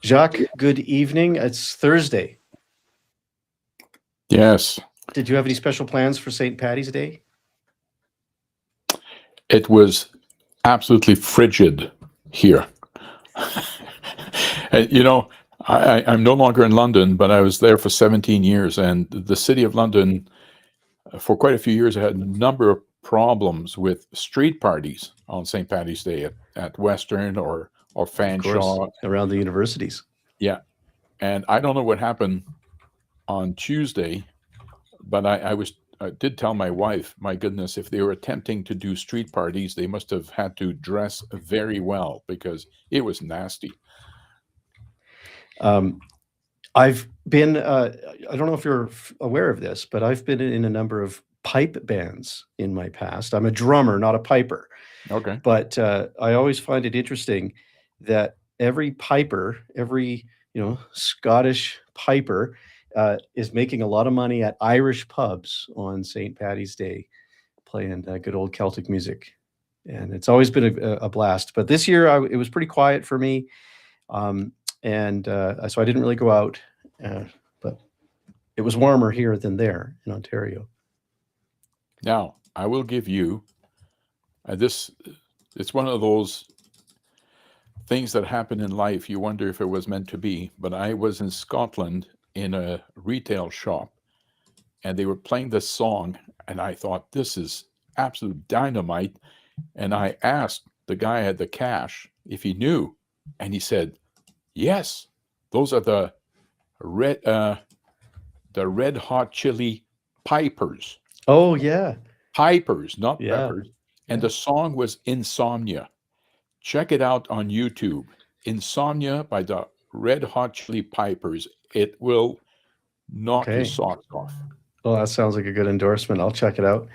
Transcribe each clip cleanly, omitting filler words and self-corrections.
Jacques, good evening. It's Thursday. Yes. Did you have any special plans for St. Paddy's Day? It was absolutely frigid here. I'm no longer in London, but I was there for 17 years, and the city of London, for quite a few years, had a number of problems with street parties on St. Paddy's Day at Western or Fanshawe. Around the universities. Yeah. And I don't know what happened on Tuesday, but I did tell my wife, my goodness, if they were attempting to do street parties, they must have had to dress very well because it was nasty. I've been, I don't know if you're aware of this, but I've been in a number of pipe bands in my past. I'm a drummer, not a piper. Okay. But I always find it interesting that every piper, every Scottish piper is making a lot of money at Irish pubs on St. Paddy's Day, playing good old Celtic music. And it's always been a blast. But this year it was pretty quiet for me. So I didn't really go out, but it was warmer here than there in Ontario. Now, I will give you it's one of those things that happen in life. You wonder if it was meant to be, but I was in Scotland in a retail shop and they were playing this song and I thought, this is absolute dynamite. And I asked the guy at the cash if he knew, and he said, yes, those are the red hot chili pipers. Oh yeah. Pipers, not peppers. And the song was Insomnia. Check it out on YouTube. Insomnia by the Red Hot Chili Pipers. It will knock your socks off. Well, that sounds like a good endorsement. I'll check it out.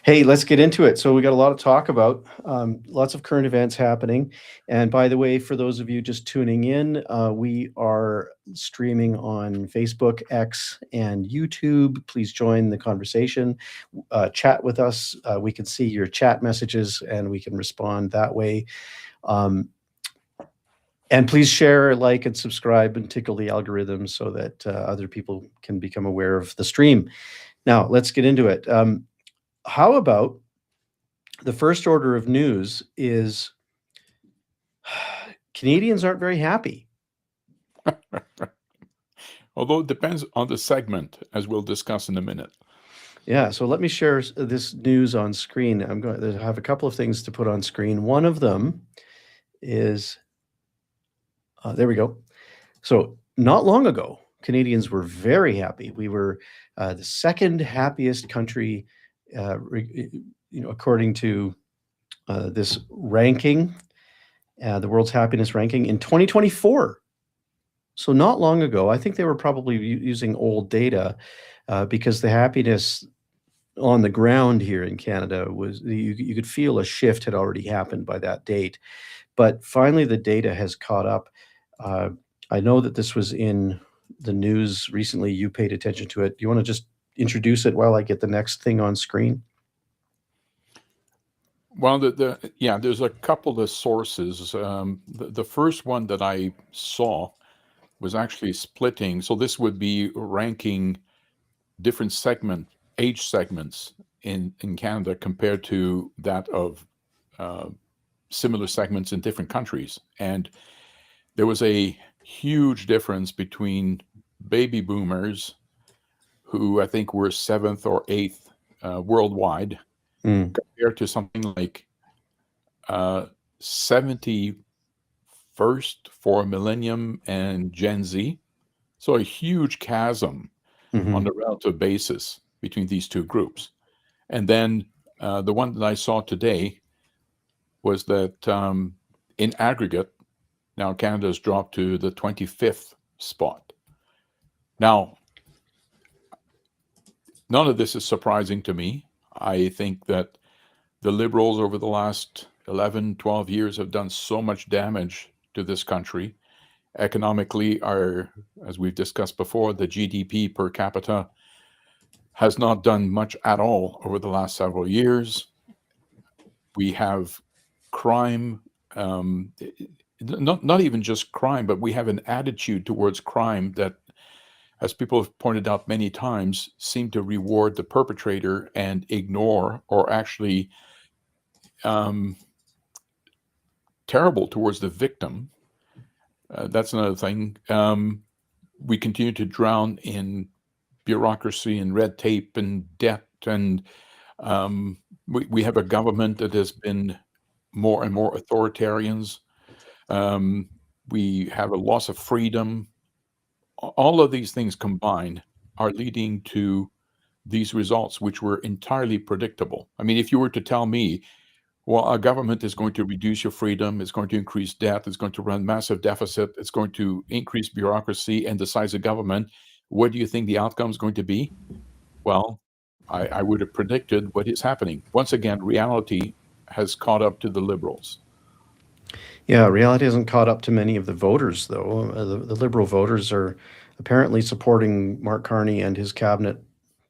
Hey, let's get into it. So we got a lot to talk about, lots of current events happening. And by the way, for those of you just tuning in, we are streaming on Facebook, X, and YouTube. Please join the conversation. Chat with us. We can see your chat messages and we can respond that way. And please share, like, and subscribe and tickle the algorithm so that other people can become aware of the stream. Now, let's get into it. How about the first order of news is Canadians aren't very happy. Although it depends on the segment, as we'll discuss in a minute. Yeah, so let me share this news on screen. I'm going to have a couple of things to put on screen. One of them is... there we go. So not long ago, Canadians were very happy. We were the second happiest country, according to this ranking, the World's Happiness Ranking in 2024. So not long ago, I think they were probably using old data because the happiness on the ground here in Canada was, you could feel a shift had already happened by that date. But finally, the data has caught up. I know that this was in the news recently. You paid attention to it. Do you want to just introduce it while I get the next thing on screen? Well, there's a couple of sources. The first one that I saw was actually splitting. So this would be ranking different age segments in Canada compared to that of similar segments in different countries. And there was a huge difference between baby boomers, who I think were 7th or 8th worldwide, compared to something like 74% first for Millennium and Gen Z. So a huge chasm on a relative basis between these two groups. And then the one that I saw today was that in aggregate, now Canada has dropped to the 25th spot. Now, none of this is surprising to me. I think that the Liberals over the last 11, 12 years have done so much damage to this country. Economically, as we've discussed before, the GDP per capita has not done much at all over the last several years. We have crime, not even just crime, but we have an attitude towards crime that, as people have pointed out many times, seem to reward the perpetrator and ignore, or actually terrible towards the victim. That's another thing. We continue to drown in bureaucracy and red tape and debt, and we have a government that has been more and more authoritarians. We have a loss of freedom. All of these things combined are leading to these results, which were entirely predictable. I mean, if you were to tell me, well, a government is going to reduce your freedom, it's going to increase debt, it's going to run massive deficit, it's going to increase bureaucracy and the size of government, what do you think the outcome is going to be? Well, I would have predicted what is happening. Once again, reality has caught up to the Liberals. Yeah, reality hasn't caught up to many of the voters, though. The Liberal voters are apparently supporting Mark Carney and his cabinet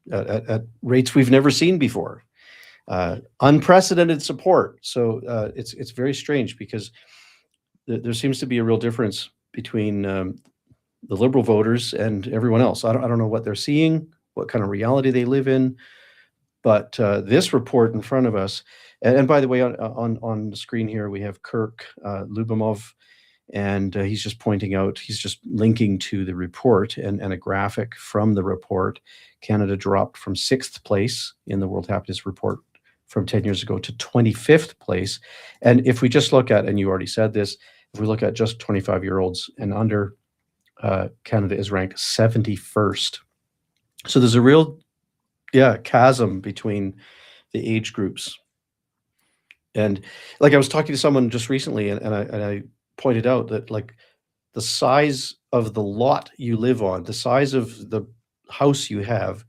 at rates we've never seen before. Unprecedented support. So it's very strange, because there seems to be a real difference between the Liberal voters and everyone else. I don't know what they're seeing, what kind of reality they live in, but this report in front of us, and by the way, on the screen here we have Kirk Lubomov, and he's just pointing out, he's just linking to the report and a graphic from the report. Canada dropped from 6th place in the World Happiness Report from 10 years ago to 25th place. And if we just look at, and you already said this, if we look at just 25-year-olds and under, Canada is ranked 71st. So there's a real, chasm between the age groups. And like I was talking to someone just recently, and I pointed out that, like, the size of the lot you live on, the size of the house you have,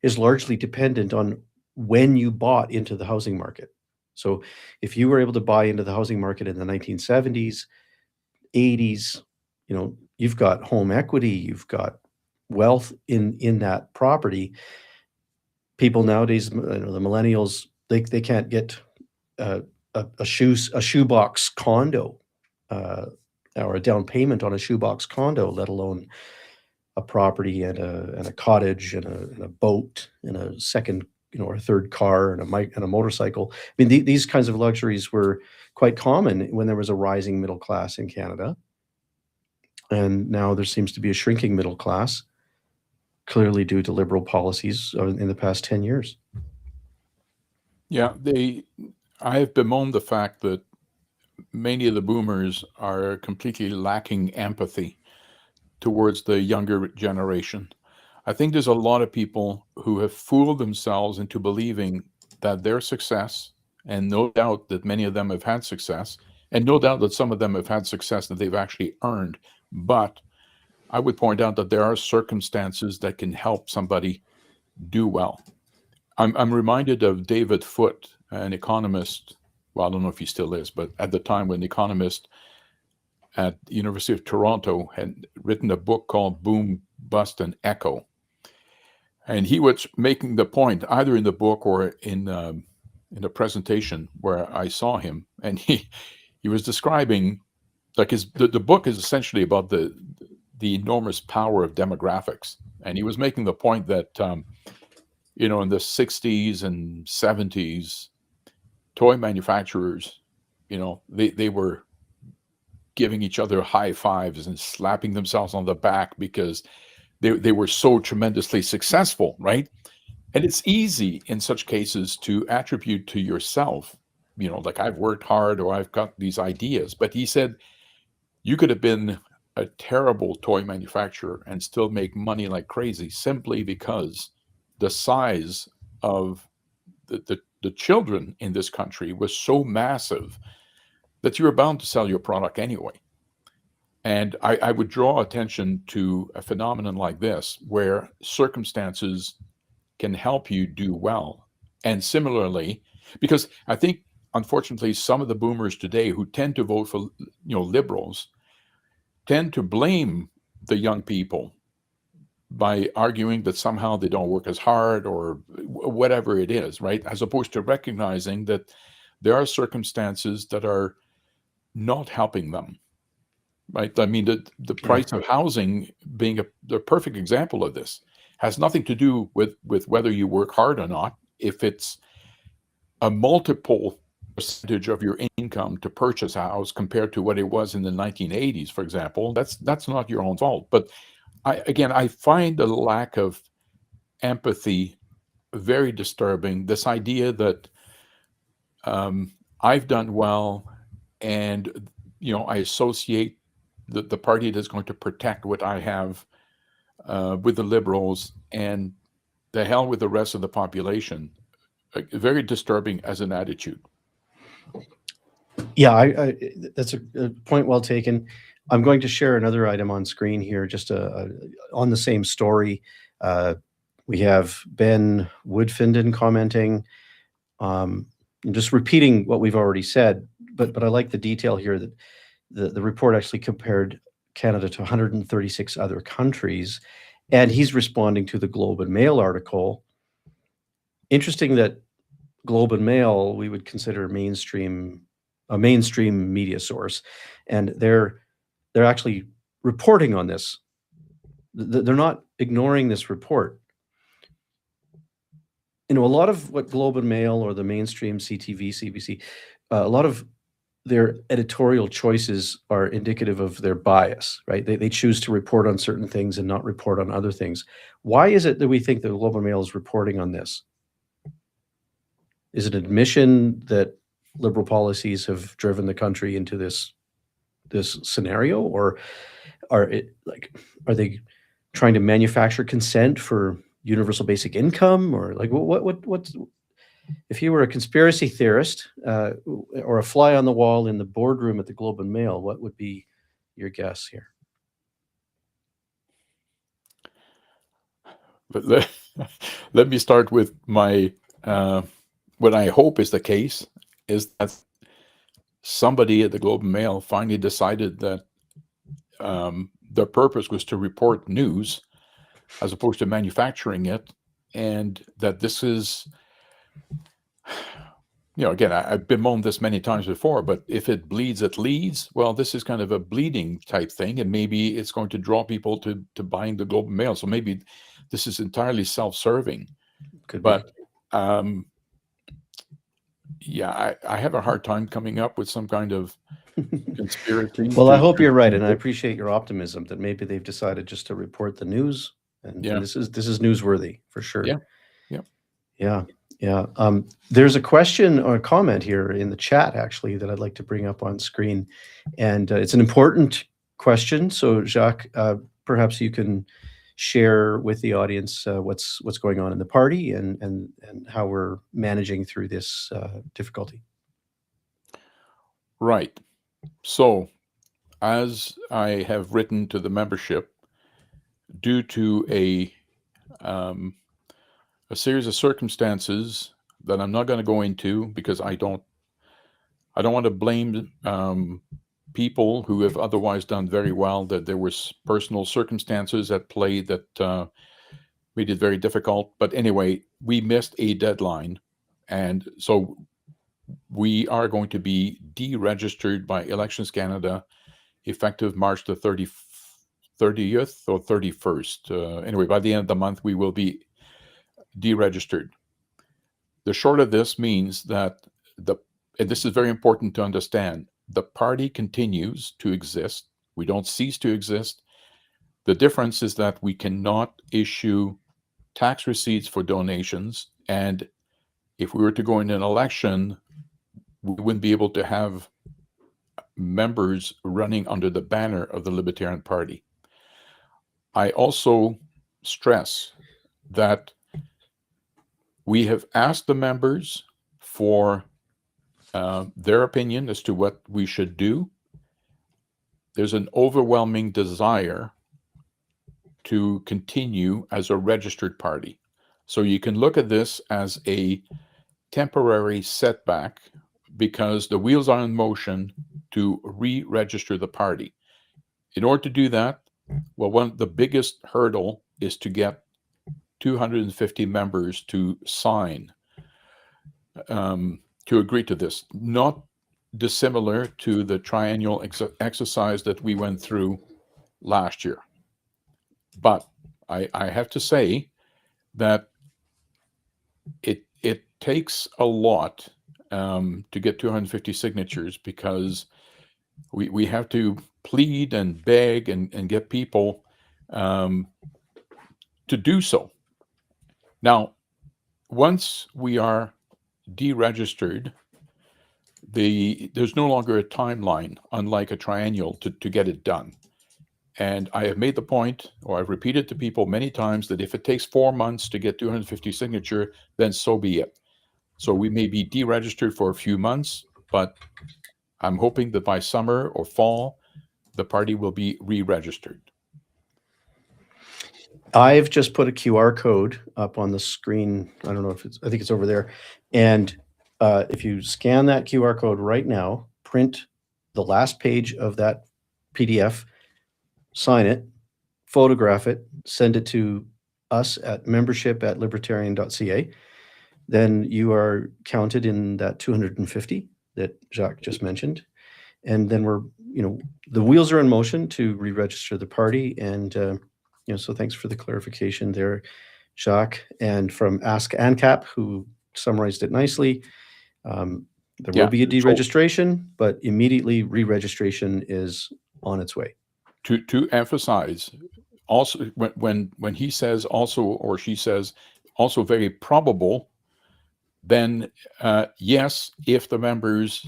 is largely dependent on when you bought into the housing market. So if you were able to buy into the housing market in the 1970s, 80s, you've got home equity, you've got wealth in that property. People nowadays, the millennials, they can't get a shoebox condo, or a down payment on a shoebox condo, let alone a property and a cottage and a boat and a second, or a third car and a motorcycle. I mean, these kinds of luxuries were quite common when there was a rising middle class in Canada. And now there seems to be a shrinking middle class, clearly due to Liberal policies in the past 10 years. Yeah, I have bemoaned the fact that many of the boomers are completely lacking empathy towards the younger generation. I think there's a lot of people who have fooled themselves into believing that their success, and no doubt that many of them have had success, and no doubt that some of them have had success that they've actually earned. But I would point out that there are circumstances that can help somebody do well. I'm reminded of David Foote, an economist. Well, I don't know if he still is, but at the time, when the economist at the University of Toronto had written a book called Boom, Bust, and Echo. And he was making the point, either in the book or in a presentation where I saw him, and he was describing, like, the book is essentially about the enormous power of demographics. And he was making the point that, in the 60s and 70s, toy manufacturers, they were giving each other high fives and slapping themselves on the back because they were so tremendously successful, right? And it's easy in such cases to attribute to yourself, like, I've worked hard or I've got these ideas. But he said, You could have been a terrible toy manufacturer and still make money like crazy simply because the size of the children in this country was so massive that you were bound to sell your product anyway. And I would draw attention to a phenomenon like this, where circumstances can help you do well. And similarly, because I think, unfortunately, some of the boomers today who tend to vote for, liberals tend to blame the young people by arguing that somehow they don't work as hard or whatever it is, right? As opposed to recognizing that there are circumstances that are not helping them, right? I mean, the price of housing being the perfect example of this has nothing to do with whether you work hard or not. If it's a multiple percentage of your income to purchase a house compared to what it was in the 1980s, for example, that's not your own fault. But I find the lack of empathy very disturbing. This idea that I've done well, and I associate the party that's going to protect what I have with the liberals, and the hell with the rest of the population. Very disturbing as an attitude. Yeah, that's a point well taken. I'm going to share another item on screen here, just on the same story. We have Ben Woodfinden commenting, just repeating what we've already said, but I like the detail here that the report actually compared Canada to 136 other countries, and he's responding to the Globe and Mail article. Interesting that Globe and Mail we would consider a mainstream media source, and they're actually reporting on this. They're not ignoring this report. A lot of what Globe and Mail or the mainstream CTV, CBC, a lot of their editorial choices are indicative of their bias, right? They choose to report on certain things and not report on other things. Why is it that we think the Globe and Mail is reporting on this? Is it admission that liberal policies have driven the country into this scenario, or are they trying to manufacture consent for universal basic income, or like what's if you were a conspiracy theorist or a fly on the wall in the boardroom at the Globe and Mail, what would be your guess here? Let me start with my what I hope is the case is that somebody at the Globe and Mail finally decided that their purpose was to report news as opposed to manufacturing it, and that this is, again, I've bemoaned this many times before, but if it bleeds, it leads. Well, this is kind of a bleeding type thing, and maybe it's going to draw people to buying the Globe and Mail. So maybe this is entirely self-serving. Could but yeah, I have a hard time coming up with some kind of conspiracy. Well, I hope you're right, and I appreciate your optimism that maybe they've decided just to report the news, and this is newsworthy for sure. Yeah. There's a question or a comment here in the chat actually that I'd like to bring up on screen, and it's an important question. So, Jacques, perhaps you can share with the audience what's going on in the party and how we're managing through this difficulty. Right. So, as I have written to the membership, due to a series of circumstances that I'm not going to go into because I don't want to blame people who have otherwise done very well, that there was personal circumstances at play that made it very difficult. But anyway, we missed a deadline, and so we are going to be deregistered by Elections Canada effective March the 30th or 31st. Anyway, by the end of the month, we will be deregistered. The short of this means that and this is very important to understand, the party continues to exist. We don't cease to exist. The difference is that we cannot issue tax receipts for donations, and if we were to go in an election, we wouldn't be able to have members running under the banner of the Libertarian Party. I also stress that we have asked the members for their opinion as to what we should do. There's an overwhelming desire to continue as a registered party. So you can look at this as a temporary setback because the wheels are in motion to re-register the party. In order to do that, well, the biggest hurdle is to get 250 members to sign, to agree to this. Not dissimilar to the triennial exercise that we went through last year. But I have to say that it takes a lot to get 250 signatures, because we have to plead and beg and get people to do so. Now, once we are deregistered, there's no longer a timeline, unlike a triennial, to get it done. And I have made the point, or I've repeated to people many times, that if it takes 4 months to get 250 signature, then so be it. So we may be deregistered for a few months, but I'm hoping that by summer or fall, the party will be re-registered. I've just put a QR code up on the screen. I don't know if I think it's over there. And if you scan that QR code right now, print the last page of that PDF, sign it, photograph it, send it to us at membership@libertarian.ca. Then you are counted in that 250 that Jacques just mentioned. And then the wheels are in motion to re-register the party. And, so thanks for the clarification there, Jacques. And from Ask ANCAP, who summarized it nicely, there will be a deregistration, but immediately re-registration is on its way. To emphasize, also when he says also, or she says also very probable, then yes, if the members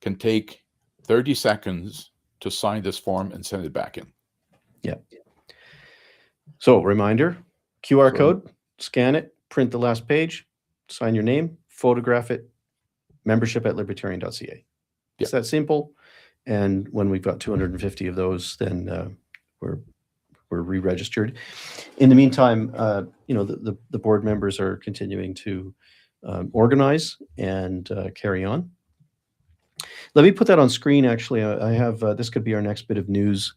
can take 30 seconds to sign this form and send it back in. Yeah. So reminder, QR code, scan it, print the last page, sign your name, photograph it, membership@libertarian.ca. It's that simple. And when we've got 250 of those, then we're re-registered. In the meantime, the board members are continuing to organize and carry on. Let me put that on screen. Actually, I have this could be our next bit of news.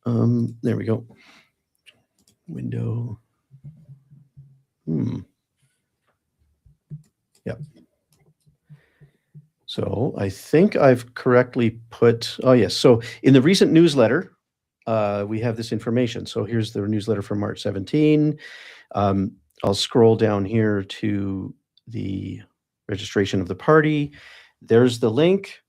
There we go. Window. Yeah. So I think I've correctly put, oh yes. So in the recent newsletter, we have this information. So here's the newsletter from March 17. I'll scroll down here to the registration of the party. There's the link.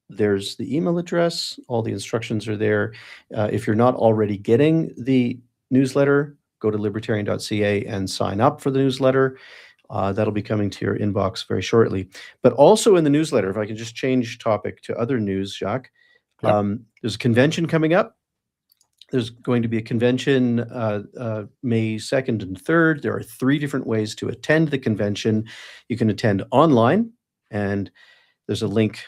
There's the email address. All the instructions are there. If you're not already getting the newsletter, go to libertarian.ca and sign up for the newsletter. That'll be coming to your inbox very shortly. But also in the newsletter, if I can just change topic to other news, Jacques, there's a convention coming up. There's going to be a convention May 2nd and 3rd. There are 3 different ways to attend the convention. You can attend online, and there's a link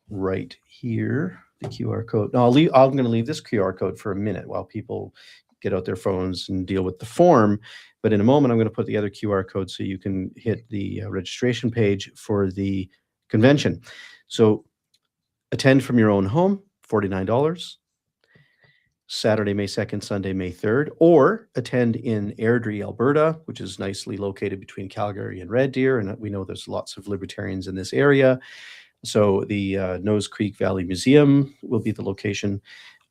right here, the QR code. Now, I'm going to leave this QR code for a minute while people get out their phones and deal with the form. But in a moment, I'm going to put the other QR code so you can hit the registration page for the convention. So attend from your own home, $49. Saturday, May 2nd, Sunday, May 3rd, or attend in Airdrie, Alberta, which is nicely located between Calgary and Red Deer. And we know there's lots of libertarians in this area. So the Nose Creek Valley Museum will be the location,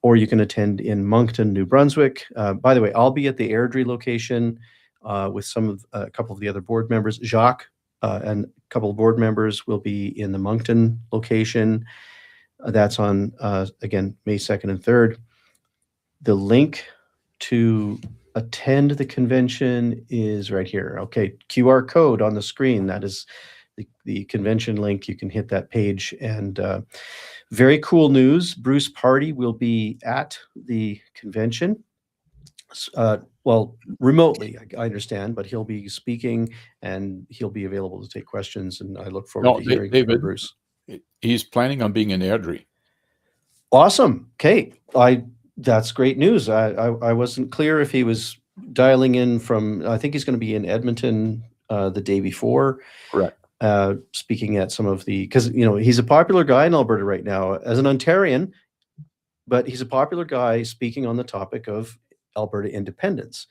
or you can attend in Moncton, New Brunswick. By the way, I'll be at the Airdrie location with a couple of the other board members. Jacques and a couple of board members will be in the Moncton location. That's on, again, May 2nd and 3rd. The link to attend the convention is right here. Okay, QR code on the screen. That is the convention link. You can hit that page. And very cool news. Bruce Party will be at the convention. Well, remotely, I understand, but he'll be speaking and he'll be available to take questions. And I look forward to hearing from Bruce. He's planning on being in Airdrie. Awesome. Okay. That's great news. I wasn't clear if he was dialing in from, I think he's going to be in Edmonton the day before. Correct. Speaking at some of because, he's a popular guy in Alberta right now as an Ontarian, but he's a popular guy speaking on the topic of Alberta independence.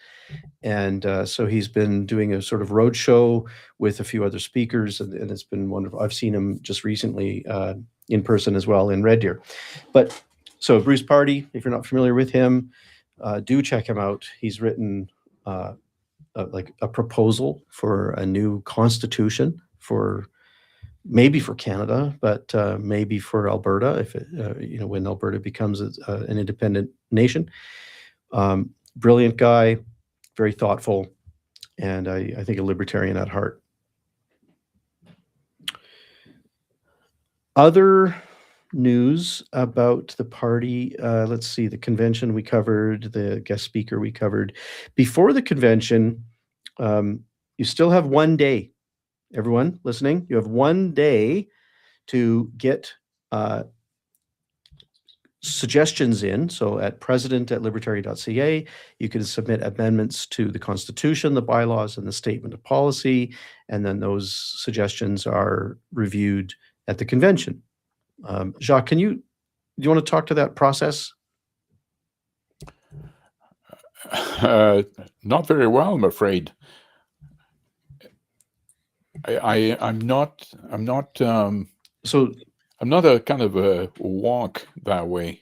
And so he's been doing a sort of road show with a few other speakers, and it's been wonderful. I've seen him just recently in person as well in Red Deer. But so Bruce Party, if you're not familiar with him, do check him out. He's written like a proposal for a new constitution maybe for Canada, but maybe for Alberta if when Alberta becomes an independent nation. Brilliant guy, very thoughtful, and I think a libertarian at heart. Other news about the party, let's see, the convention we covered, the guest speaker we covered. Before the convention, you still have 1 day. Everyone listening, you have 1 day to get suggestions in. So at president@libertarian.ca, you can submit amendments to the Constitution, the bylaws, and the statement of policy, and then those suggestions are reviewed at the convention. Jacques, do you want to talk to that process? Not very well, I'm afraid. I'm not a kind of a wonk that way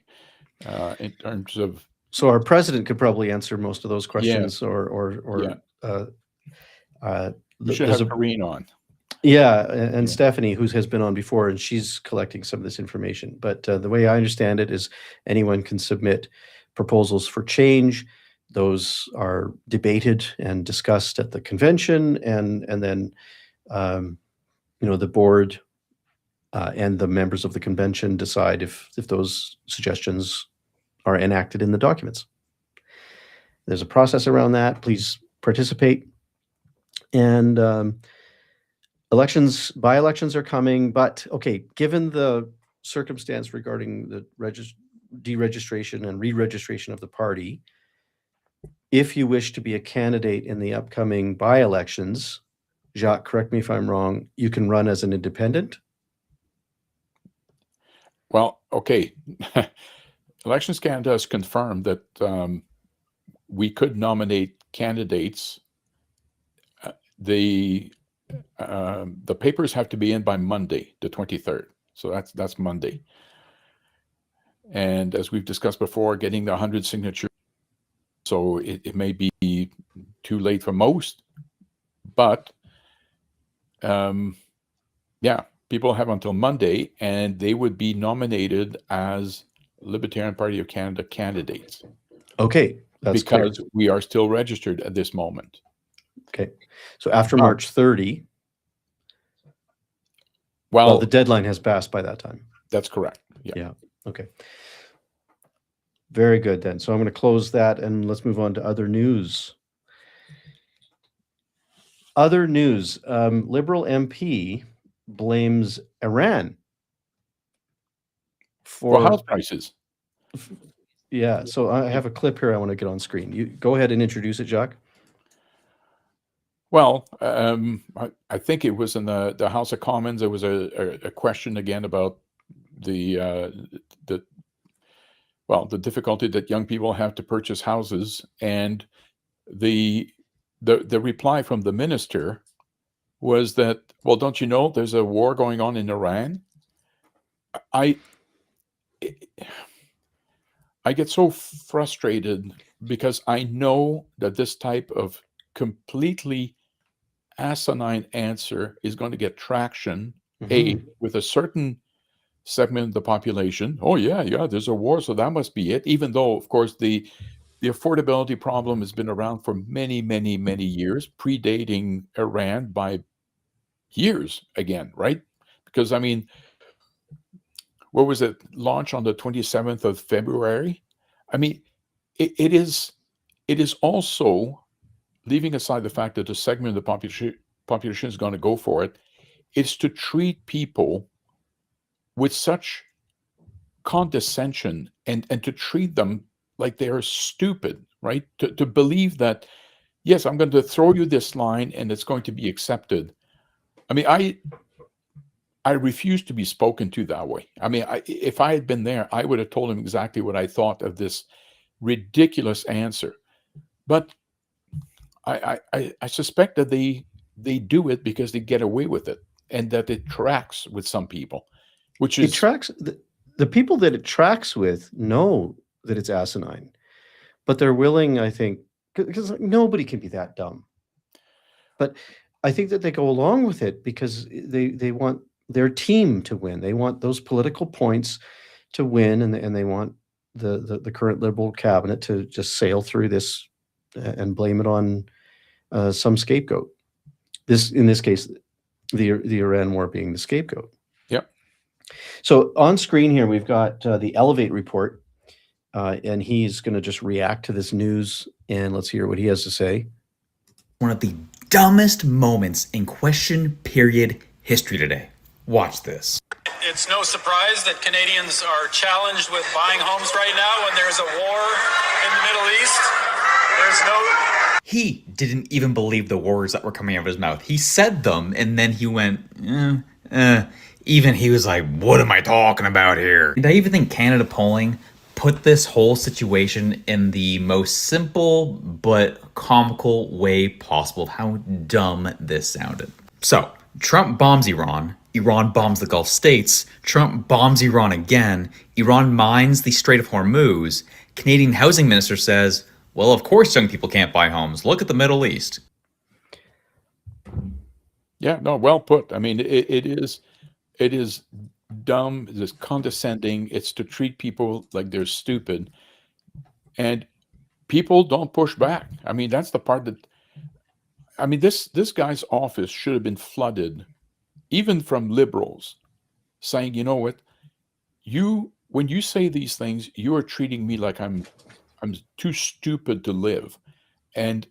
in terms of. So our president could probably answer most of those questions, We should have Karine on. Yeah, and Stephanie, who has been on before, and she's collecting some of this information. But the way I understand it is anyone can submit proposals for change. Those are debated and discussed at the convention, and then the board and the members of the convention decide if those suggestions are enacted in the documents. There's a process around that. Please participate. And by-elections are coming, but okay, given the circumstance regarding the deregistration and re-registration of the party, if you wish to be a candidate in the upcoming by-elections, Jacques, correct me if I'm wrong, you can run as an independent? Well, okay. Elections Canada has confirmed that we could nominate candidates. The papers have to be in by Monday, the 23rd. So that's Monday. And as we've discussed before, getting the 100 signatures, so it may be too late for most, but people have until Monday, and they would be nominated as Libertarian Party of Canada candidates. Okay, that's because clear. We are still registered at this moment. Okay, so after March 30, well, the deadline has passed by that time. That's correct. Yeah. Okay. Very good then. So I'm going to close that and let's move on to other news. Other news. Liberal MP blames Iran for house prices. Yeah. So I have a clip here I want to get on screen. You go ahead and introduce it, Jacques. Well, I think it was in the House of Commons. There was a question again about the difficulty that young people have to purchase houses, and the reply from the minister was that, well, don't you know there's a war going on in Iran? I get so frustrated because I know that this type of completely asinine answer is going to get traction, with a certain segment of the population. Oh yeah, there's a war, so that must be it. Even though, of course, the affordability problem has been around for many, many, many years, predating Iran by years again, right? Because I mean, what was it? Launch on the 27th of February. I mean, it is also, leaving aside the fact that a segment of the population is going to go for it, is to treat people with such condescension and to treat them like they are stupid, right? To believe that, yes, I'm going to throw you this line and it's going to be accepted. I mean, I refuse to be spoken to that way. I mean, if I had been there, I would have told him exactly what I thought of this ridiculous answer. But I suspect that they do it because they get away with it, and that it tracks with some people, which It is tracks the people that it tracks with know that it's asinine, but they're willing, I think, because nobody can be that dumb. But I think that they go along with it because they want their team to win. They want those political points to win, and they want the current Liberal cabinet to just sail through this and blame it on some scapegoat. In this case, the Iran war being the scapegoat. Yep. So on screen here, we've got the Elevate report, and he's going to just react to this news, and let's hear what he has to say. One of the dumbest moments in question period history today. Watch this. It's no surprise that Canadians are challenged with buying homes right now when there's a war in the Middle East. He didn't even believe the words that were coming out of his mouth. He said them, and then he went, Even he was like, what am I talking about here? I even think Canada polling put this whole situation in the most simple but comical way possible of how dumb this sounded. So, Trump bombs Iran. Iran bombs the Gulf states. Trump bombs Iran again. Iran mines the Strait of Hormuz. Canadian housing minister says, well, of course young people can't buy homes. Look at the Middle East. Yeah, no, well put. I mean, it is dumb, it is condescending, it's to treat people like they're stupid. And people don't push back. I mean, that's the part that, I mean, this guy's office should have been flooded, even from liberals, saying, you know what, when you say these things, you are treating me like I'm too stupid to live. And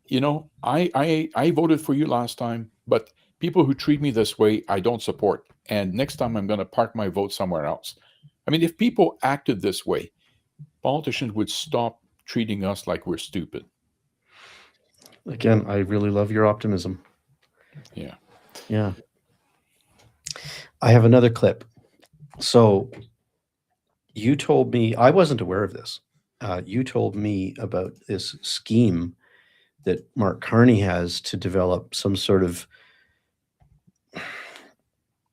you know, I voted for you last time, but people who treat me this way, I don't support. And next time I'm going to park my vote somewhere else. I mean, if people acted this way, politicians would stop treating us like we're stupid. Again, I really love your optimism. Yeah. Yeah. I have another clip. So you told me, I wasn't aware of this. You told me about this scheme that Mark Carney has to develop some sort of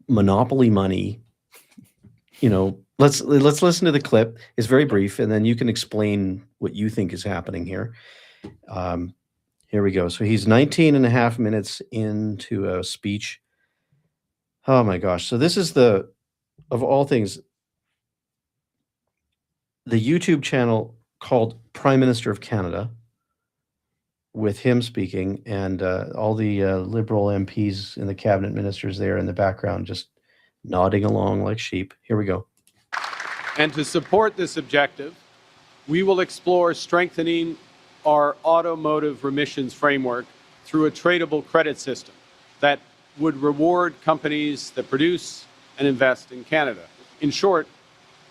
monopoly money. You know, let's listen to the clip. It's very brief, and then you can explain what you think is happening here. Here we go. So he's 19 and a half minutes into a speech. Oh my gosh. So this is of all things, the YouTube channel called Prime Minister of Canada, with him speaking, and all the Liberal MPs and the cabinet ministers there in the background just nodding along like sheep. Here we go. And to support this objective, we will explore strengthening our automotive remissions framework through a tradable credit system that would reward companies that produce and invest in Canada. In short,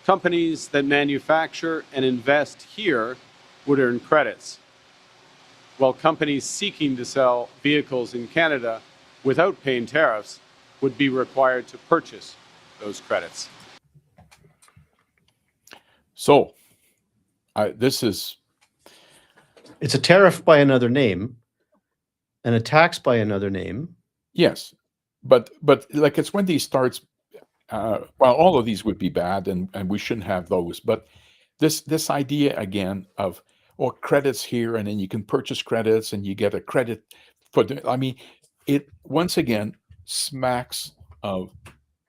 companies that manufacture and invest here would earn credits, while companies seeking to sell vehicles in Canada without paying tariffs would be required to purchase those credits. So, it's a tariff by another name and a tax by another name. Yes, but like, it's when these starts, well, all of these would be bad, and we shouldn't have those. But this idea again of, or credits here, and then you can purchase credits and you get a credit for I mean, it once again smacks of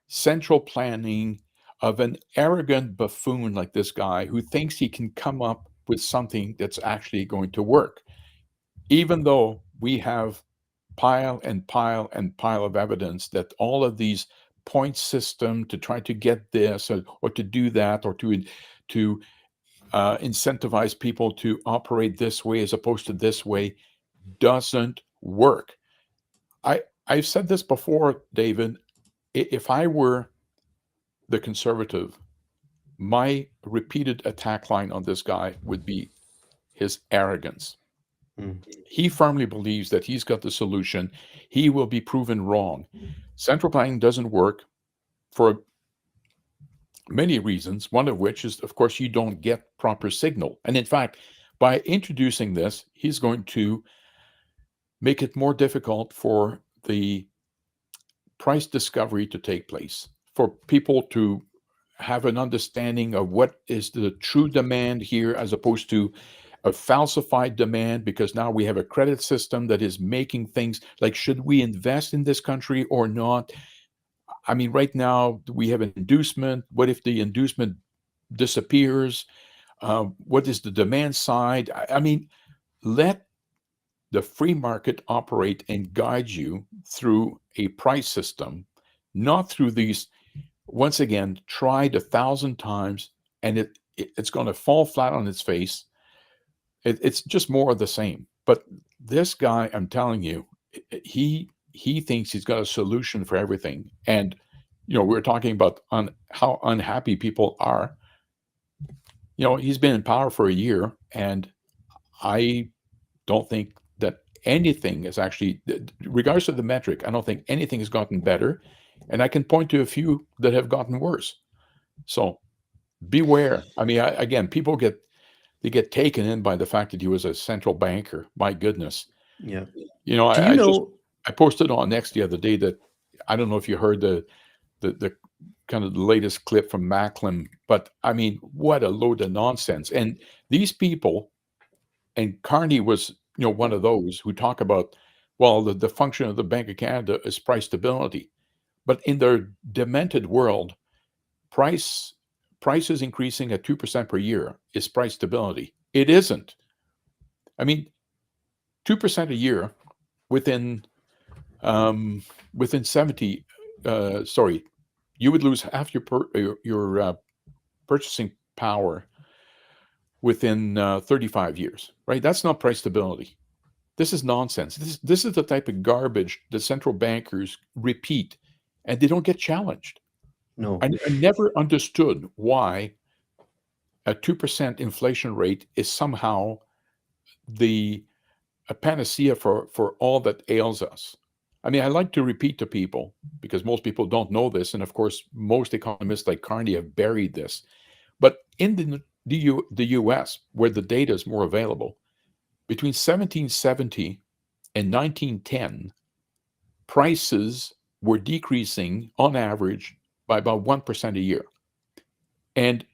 central planning, of an arrogant buffoon like this guy who thinks he can come up with something that's actually going to work, even though we have pile and pile and pile of evidence that all of these point system to try to get this or to do that or to incentivize people to operate this way as opposed to this way doesn't work. I've said this before, David. If I were the conservative, my repeated attack line on this guy would be his arrogance. He firmly believes that he's got the solution. He will be proven wrong. Central planning doesn't work for many reasons, one of which is, of course, you don't get proper signal. And in fact, by introducing this, he's going to make it more difficult for the price discovery to take place, for people to have an understanding of what is the true demand here as opposed to a falsified demand, because now we have a credit system that is making things like, should we invest in this country or not? I mean, right now we have an inducement. What if the inducement disappears? What is the demand side? I mean, let the free market operate and guide you through a price system, not through these, once again, tried 1,000 times, and it's going to fall flat on its face. It's just more of the same. But this guy, I'm telling you, he thinks he's got a solution for everything. And, we're talking about how unhappy people are. He's been in power for a year, and I don't think that anything is actually, regardless of the metric, I don't think anything has gotten better. And I can point to a few that have gotten worse. So beware. I mean, again, people get taken in by the fact that he was a central banker. My goodness. Yeah. I posted on X the other day that, I don't know if you heard the kind of the latest clip from Macklin, but I mean, what a load of nonsense. And these people, and Carney was, one of those who talk about, well, the function of the Bank of Canada is price stability. But in their demented world, prices increasing at 2% per year is price stability. It isn't. I mean, 2% a year within 70, you would lose half your purchasing power within 35 years, right? That's not price stability. This is nonsense. This is the type of garbage that central bankers repeat, and they don't get challenged. No. I never understood why a 2% inflation rate is somehow a panacea for all that ails us. I mean, I like to repeat to people, because most people don't know this, and of course, most economists like Carney have buried this. But in the U.S., where the data is more available, between 1770 and 1910, prices were decreasing on average by about 1% a year. And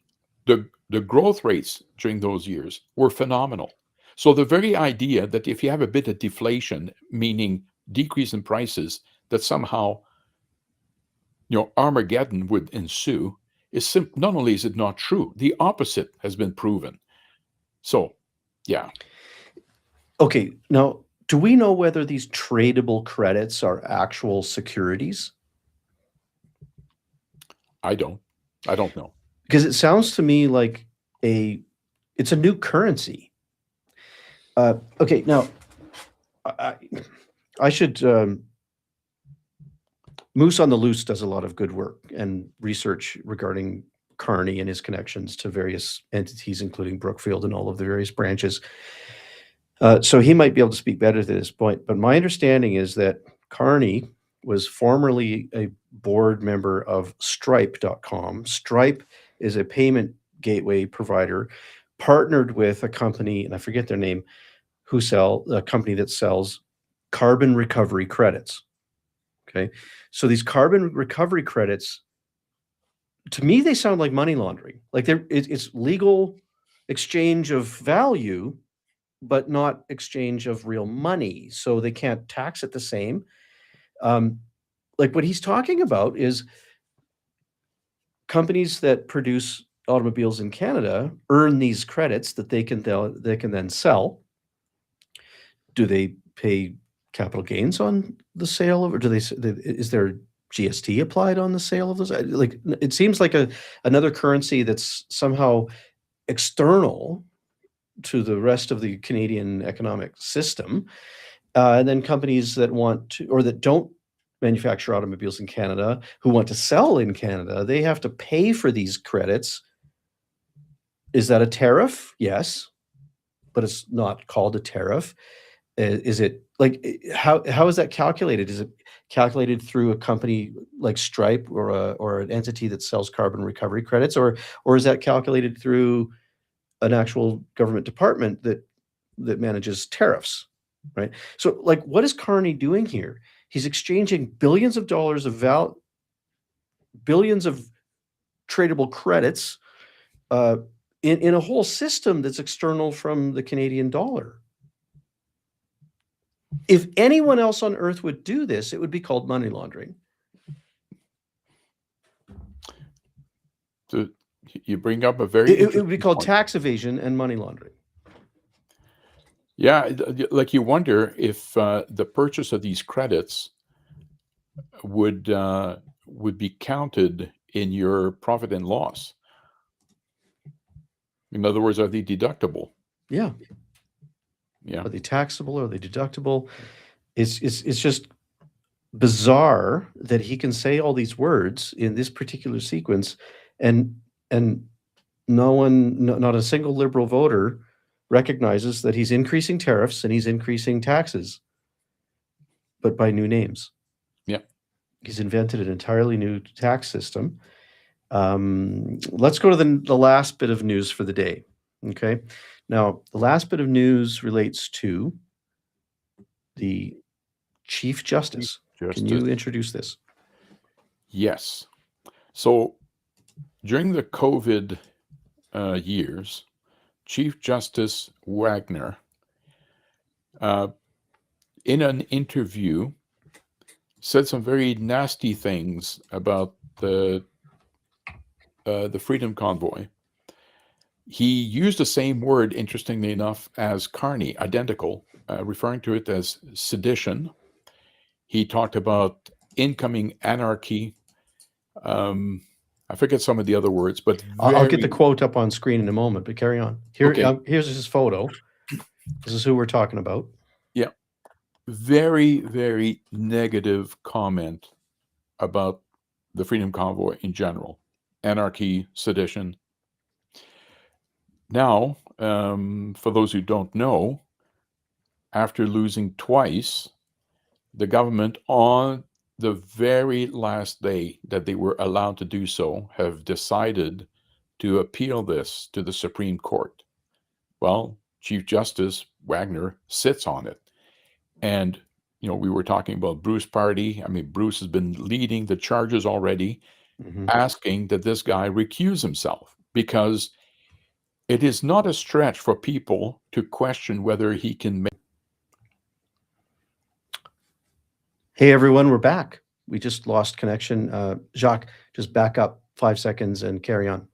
the growth rates during those years were phenomenal. So the very idea that if you have a bit of deflation, meaning decrease in prices, that somehow, Armageddon would ensue, is not only is it not true, the opposite has been proven. So, yeah. Okay, now, do we know whether these tradable credits are actual securities? I don't know. Because it sounds to me like it's a new currency. Okay, now, I should, Moose on the Loose does a lot of good work and research regarding Carney and his connections to various entities, including Brookfield and all of the various branches. So he might be able to speak better to this point. But my understanding is that Carney was formerly a board member of Stripe.com. Stripe is a payment gateway provider partnered with a company, and I forget their name, a company that sells carbon recovery credits. Okay. So these carbon recovery credits, to me, they sound like money laundering. Like it's legal exchange of value, but not exchange of real money. So they can't tax it the same. Like what he's talking about is companies that produce automobiles in Canada earn these credits that they can then sell. Do they pay capital gains on the sale of, or is there GST applied on the sale of those? Like, it seems like another currency that's somehow external to the rest of the Canadian economic system. And then companies that want to, or that don't manufacture automobiles in Canada, who want to sell in Canada, they have to pay for these credits. Is that a tariff? Yes, but it's not called a tariff. Is it like, how is that calculated? Is it calculated through a company like Stripe or an entity that sells carbon recovery credits, or is that calculated through an actual government department that manages tariffs, right? So, like, what is Carney doing here? He's exchanging billions of dollars of billions of tradable credits in a whole system that's external from the Canadian dollar. If anyone else on earth would do this, it would be called money laundering. So you bring up a very It would be called point. tax evasion and money laundering. Yeah, like you wonder if the purchase of these credits would be counted in your profit and loss. In other words, are they deductible? Yeah. Yeah. Are they taxable? Are they deductible? It's just bizarre that he can say all these words in this particular sequence, and not a single Liberal voter recognizes that he's increasing tariffs and he's increasing taxes, but by new names. Yeah. He's invented an entirely new tax system. Let's go to the last bit of news for the day. Okay. Now, the last bit of news relates to the Chief Justice. Can you introduce this? Yes. So during the COVID years, Chief Justice Wagner, in an interview, said some very nasty things about the Freedom Convoy. He used the same word, interestingly enough, as Carney, identical, referring to it as sedition. He talked about incoming anarchy. I forget some of the other words, but I'll get the quote up on screen in a moment, but carry on. Here's his photo. This is who we're talking about. Yeah. Very, very negative comment about the Freedom Convoy in general. Anarchy, sedition. Now, for those who don't know, after losing twice, the government, on the very last day that they were allowed to do so, have decided to appeal this to the Supreme Court. Well, Chief Justice Wagner sits on it. And, you know, we were talking about Bruce Party. I mean, Bruce has been leading the charges already, asking that this guy recuse himself, because it is not a stretch for people to question whether he can make. Hey, everyone, we're back. We just lost connection. Jacques, just back up 5 seconds and carry on.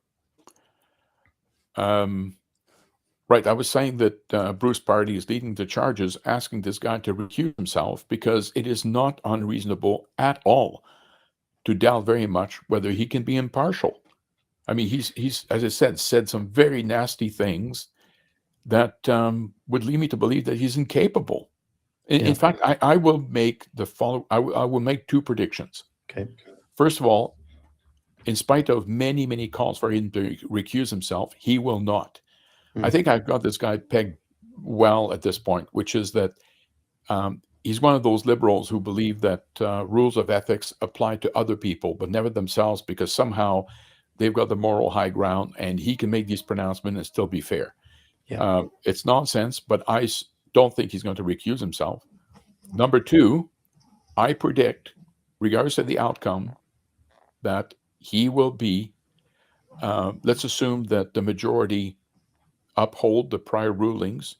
Right. I was saying that Bruce Party is leading the charges, asking this guy to recuse himself, because it is not unreasonable at all to doubt very much whether he can be impartial. I mean, he's as I said some very nasty things that would lead me to believe that he's incapable. In fact, I will make the follow. I will make two predictions. Okay. First of all, in spite of many, many calls for him to recuse himself, he will not. I think I've got this guy pegged well at this point, which is that he's one of those liberals who believe that rules of ethics apply to other people, but never themselves, because somehow they've got the moral high ground and he can make these pronouncements and still be fair. Yeah. It's nonsense, but I don't think he's going to recuse himself. Number two, I predict, regardless of the outcome, that he will be, let's assume that the majority uphold the prior rulings,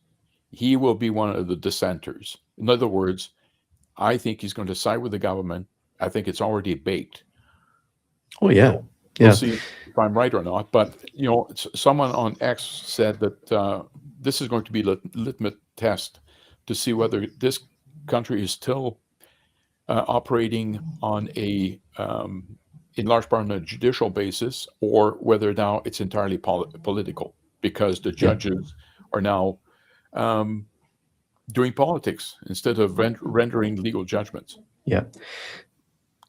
he will be one of the dissenters. In other words, I think he's going to side with the government. I think it's already baked. Oh, yeah. We'll see if I'm right or not. But, you know, someone on X said that this is going to be a litmus test to see whether this country is still operating on a in large part on a judicial basis, or whether now it's entirely political, because the judges are now doing politics instead of rendering legal judgments. Yeah.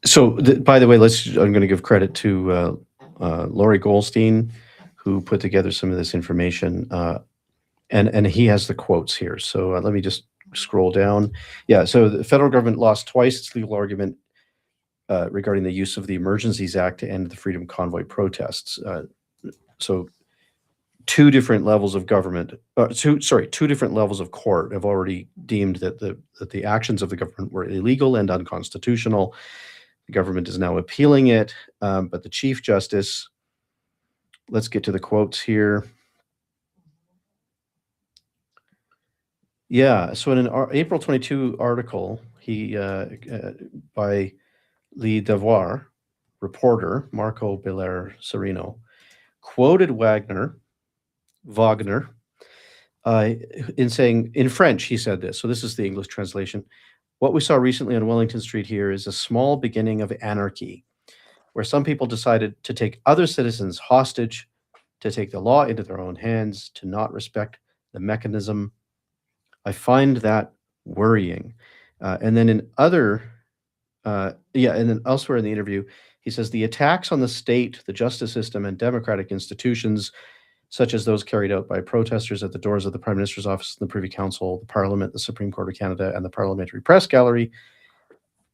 So, by the way, I'm going to give credit to Laurie Goldstein, who put together some of this information, and he has the quotes here. So let me just scroll down. Yeah. So the federal government lost twice its legal argument regarding the use of the Emergencies Act to end the Freedom Convoy protests. So two different levels of government, two different levels of court have already deemed that the actions of the government were illegal and unconstitutional. The government is now appealing it, but the Chief Justice, let's get to the quotes here. Yeah, so in an April 22 article, by Le Devoir reporter Marco Belair Serino quoted Wagner in saying, in French, he said this. So this is the English translation. What we saw recently on Wellington Street here is a small beginning of anarchy, where some people decided to take other citizens hostage, to take the law into their own hands, to not respect the mechanism. I find that worrying. And then and then elsewhere in the interview, he says the attacks on the state, the justice system, and democratic institutions, such as those carried out by protesters at the doors of the Prime Minister's office, the Privy Council, the Parliament, the Supreme Court of Canada, and the Parliamentary Press Gallery,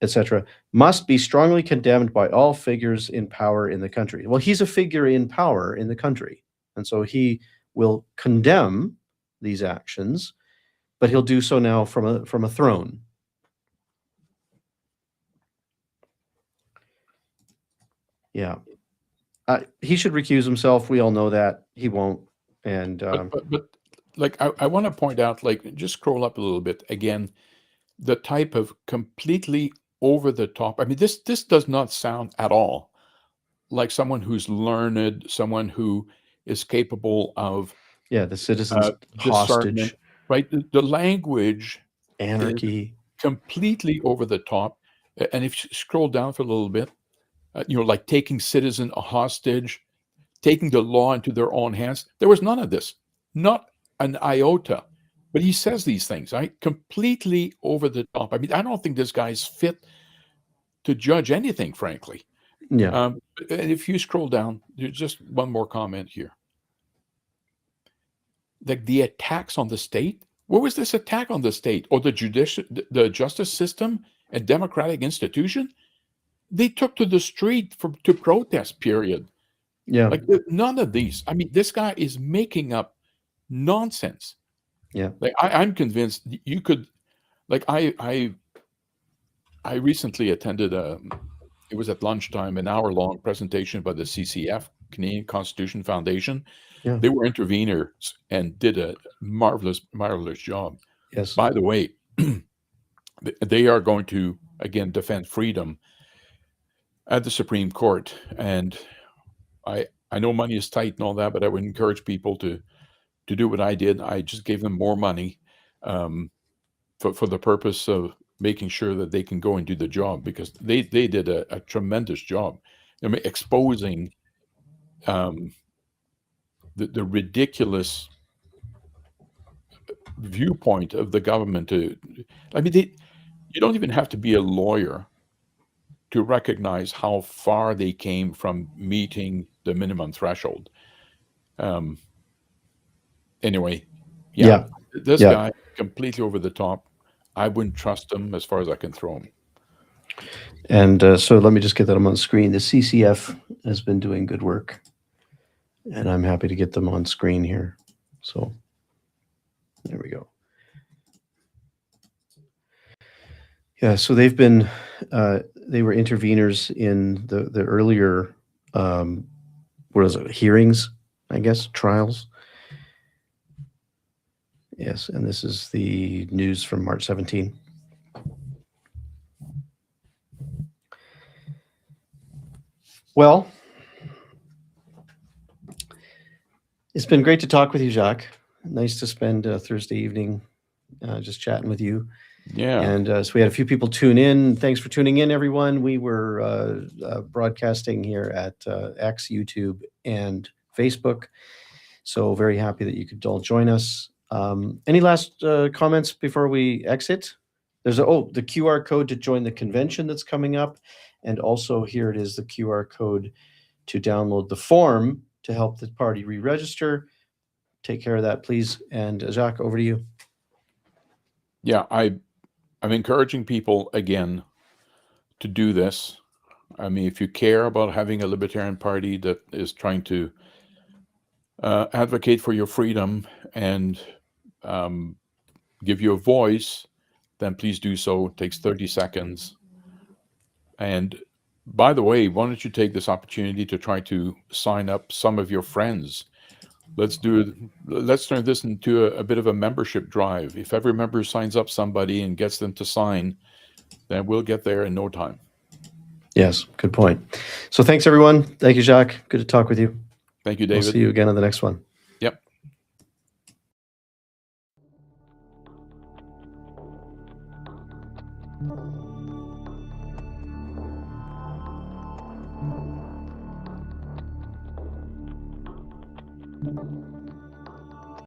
etc., must be strongly condemned by all figures in power in the country. Well, he's a figure in power in the country, and so he will condemn these actions, but he'll do so now from a throne. Yeah. He should recuse himself. We all know that. He won't. And but like I want to point out, like, just scroll up a little bit again, the type of completely over the top. I mean, this does not sound at all like someone who's learned, someone who is capable of the citizens discernment, hostage, right? The language, anarchy, completely over the top. And if you scroll down for a little bit, like taking citizen a hostage, taking the law into their own hands. There was none of this, not an iota. But he says these things, right? Completely over the top. I mean, I don't think this guy's fit to judge anything, frankly. Yeah. And if you scroll down, there's just one more comment here. The attacks on the state. What was this attack on the state or the justice system and democratic institution? They took to the street to protest, period. Yeah. Like, none of these. I mean, this guy is making up nonsense. Yeah. Like, I'm convinced you could, like, I recently attended it was at lunchtime, an hour-long presentation by the CCF, Canadian Constitution Foundation. Yeah. They were interveners and did a marvelous job. Yes. By the way, they are going to, again, defend freedom at the Supreme Court. And I know money is tight and all that, but I would encourage people to do what I did. I just gave them more money for the purpose of making sure that they can go and do the job, because they did a tremendous job. I mean, exposing the ridiculous viewpoint of the government. You don't even have to be a lawyer to recognize how far they came from meeting the minimum threshold. Anyway, this guy, completely over the top. I wouldn't trust him as far as I can throw him. And so let me just get that on the screen. The CCF has been doing good work, and I'm happy to get them on screen here. So there we go. Yeah, so they've been, they were interveners in the earlier, hearings, I guess, trials. Yes, and this is the news from March 17. Well, it's been great to talk with you, Jacques. Nice to spend Thursday evening just chatting with you. Yeah. And so we had a few people tune in. Thanks for tuning in, everyone. We were broadcasting here at X, YouTube, and Facebook. So very happy that you could all join us. Any last comments before we exit? There's the QR code to join the convention that's coming up. And also here it is, the QR code to download the form to help the party re-register. Take care of that, please. And Jacques, over to you. Yeah, I'm encouraging people again to do this. I mean, if you care about having a Libertarian Party that is trying to advocate for your freedom and give you a voice, then please do so. It takes 30 seconds. And by the way, why don't you take this opportunity to try to sign up some of your friends? Let's turn this into a bit of a membership drive. If every member signs up somebody and gets them to sign, then we'll get there in no time. Yes, good point. So thanks, everyone. Thank you, Jacques. Good to talk with you. Thank you, David. We'll see you again on the next one. Yep.